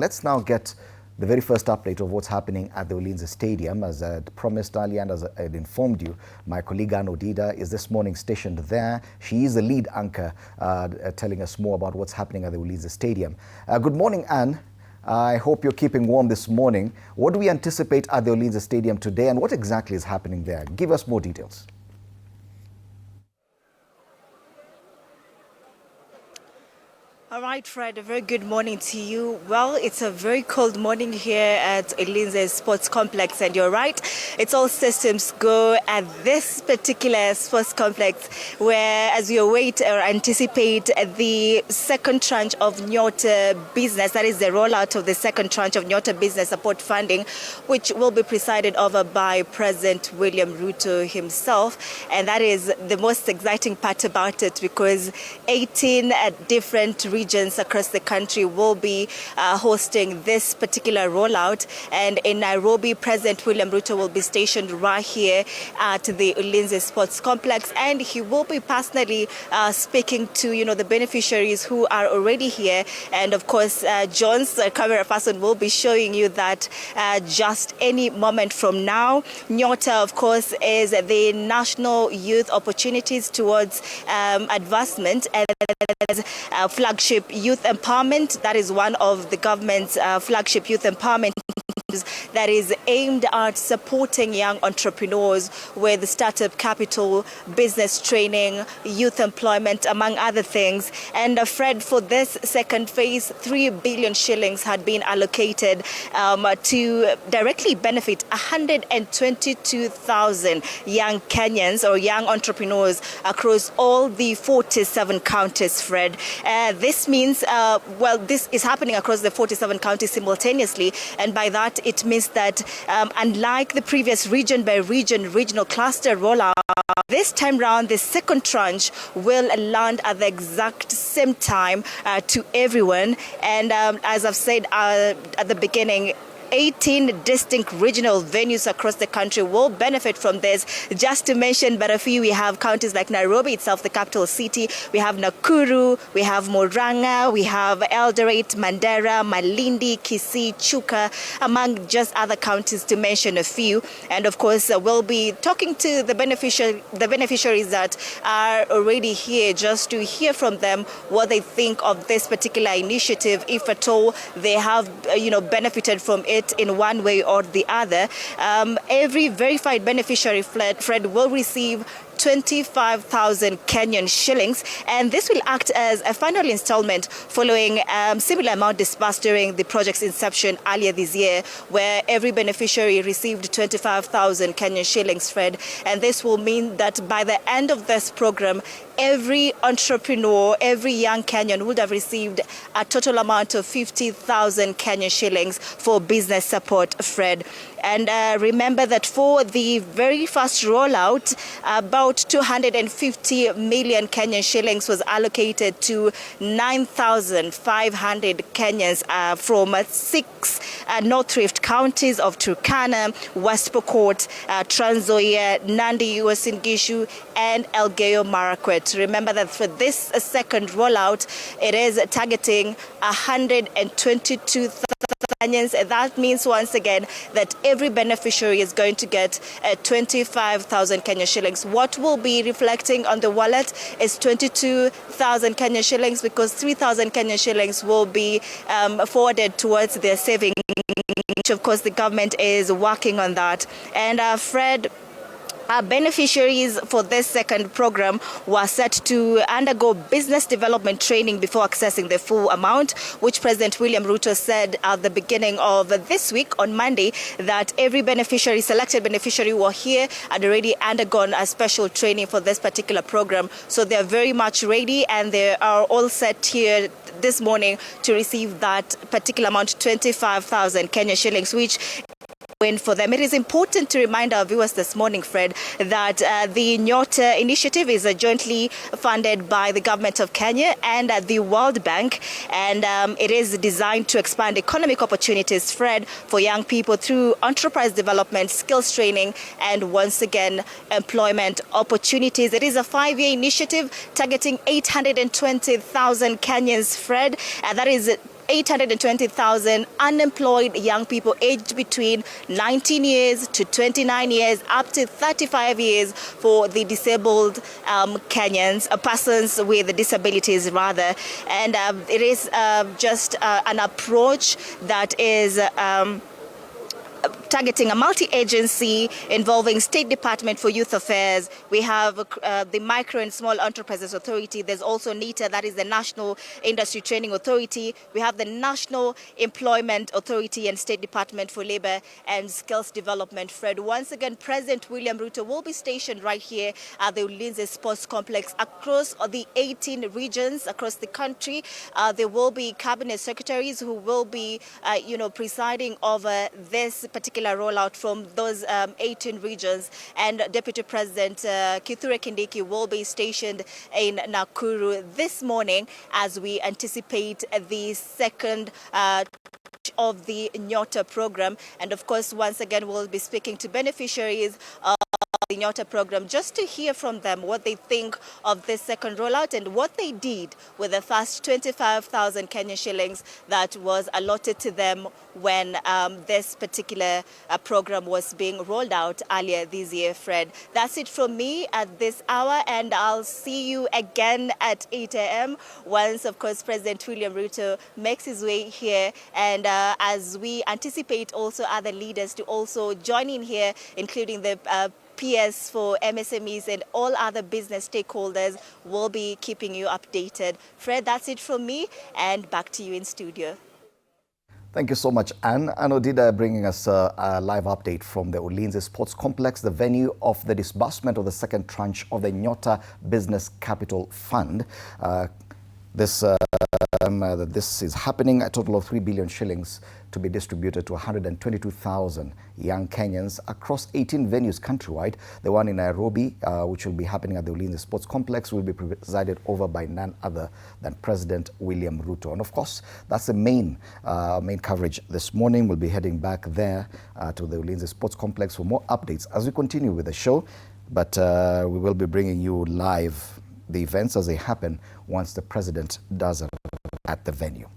let's now get the very first update of what's happening at the Ulinzi Stadium. As I promised earlier and as I had informed you, my colleague Ann Odida is this morning stationed there. She is the lead anchor telling us more about what's happening at the Ulinzi Stadium. Good morning, Ann. I hope you're keeping warm this morning. What do we anticipate at the Ulinzi Stadium today, and what exactly is happening there? Give us more details. All right, Fred, a very good morning to you. Well, it's a very cold morning here at Ulinzi Sports Complex, and you're right, it's all systems go at this particular sports complex, where as we await or anticipate the second tranche of Nyota business, that is the rollout of the second tranche of Nyota business support funding, which will be presided over by President William Ruto himself. And that is the most exciting part about it, because 18 different regions across the country will be hosting this particular rollout. And in Nairobi, President William Ruto will be stationed right here at the Ulinzi Sports Complex, and he will be personally speaking to the beneficiaries who are already here. And of course, John's camera person will be showing you that just any moment from now. Nyota, of course, is the National Youth Opportunities Towards Advancement and flagship youth empowerment. That is one of the government's flagship youth empowerment that is aimed at supporting young entrepreneurs with startup capital, business training, youth employment, among other things. And Fred, for this second phase, 3 billion shillings had been allocated to directly benefit 122,000 young Kenyans or young entrepreneurs across all the 47 counties, Fred. This means, this is happening across the 47 counties simultaneously, and by that it means that unlike the previous regional cluster rollout, this time round the second tranche will land at the exact same time to everyone. And as I've said at the beginning, 18 distinct regional venues across the country will benefit from this. Just to mention but a few, we have counties like Nairobi itself, the capital city. We have Nakuru, we have Murang'a, we have Eldoret, Mandera, Malindi, Kisii, Chuka, among just other counties to mention a few. And of course, we'll be talking to the beneficiaries that are already here, just to hear from them what they think of this particular initiative, if at all they have benefited from it in one way or the other. Every verified beneficiary, Fred, will receive 25,000 Kenyan shillings, and this will act as a final installment following similar amount disbursed during the project's inception earlier this year, where every beneficiary received 25,000 Kenyan shillings, Fred. And this will mean that by the end of this program, every entrepreneur, every young Kenyan would have received a total amount of 50,000 Kenyan shillings for business support, Fred. And remember that for the very first rollout, about 250 million Kenyan shillings was allocated to 9,500 Kenyans from 6 North Rift counties of Turkana, West Pokot, Trans Nzoia, Nandi, Uasin Gishu, and Elgeyo Marakwet. Remember that for this second rollout, it is targeting 122,000 Kenyans. That means once again that every beneficiary is going to get 25,000 Kenyan shillings. What will be reflecting on the wallet is 22,000 Kenyan shillings, because 3,000 Kenyan shillings will be forwarded towards their savings, which of course the government is working on that. And Fred, beneficiaries for this second program were set to undergo business development training before accessing the full amount, which President William Ruto said at the beginning of this week on Monday that every selected beneficiary who are here had already undergone a special training for this particular program. So they're very much ready, and they are all set here this morning to receive that particular amount, 25,000 Kenya shillings, which win for them. It is important to remind our viewers this morning, Fred, that the Nyota initiative is jointly funded by the government of Kenya and the World Bank, and it is designed to expand economic opportunities, Fred, for young people through enterprise development, skills training, and once again, employment opportunities. It is a 5-year initiative targeting 820,000 Kenyans, Fred. That is 820,000 unemployed young people aged between 19 years to 29 years, up to 35 years for the disabled Kenyans, persons with disabilities rather. And it is just an approach that is targeting a multi-agency involving State Department for Youth Affairs. We have the Micro and Small Enterprises Authority. There's also NITA, that is the National Industry Training Authority. We have the National Employment Authority and State Department for Labor and Skills Development. Fred, once again, President William Ruto will be stationed right here at the Ulinzi Sports Complex across the 18 regions across the country. There will be cabinet secretaries who will be, presiding over this particular rollout from those 18 regions, and Deputy President Kithure Kindiki will be stationed in Nakuru this morning as we anticipate the second of the Nyota program. And of course, once again, we'll be speaking to beneficiaries of the Nyota program just to hear from them what they think of this second rollout and what they did with the first 25,000 Kenyan shillings that was allotted to them when this particular program was being rolled out earlier this year, Fred. That's it from me at this hour, and I'll see you again at 8 a.m. once, of course, President William Ruto makes his way here, and as we anticipate also other leaders to also join in here, including the PS for MSMEs and all other business stakeholders. Will be keeping you updated. Fred, that's it from me, and back to you in studio. Thank you so much, Anne. Anne Odida bringing us a live update from the Ulinzi Sports Complex, the venue of the disbursement of the second tranche of the Nyota Business Capital Fund. This is happening, a total of 3 billion shillings to be distributed to 122,000 young Kenyans across 18 venues countrywide. The one in Nairobi, which will be happening at the Ulinzi Sports Complex, will be presided over by none other than President William Ruto. And of course, that's the main coverage this morning. We'll be heading back there to the Ulinzi Sports Complex for more updates as we continue with the show. But we will be bringing you live the events as they happen once the president does arrive at the venue.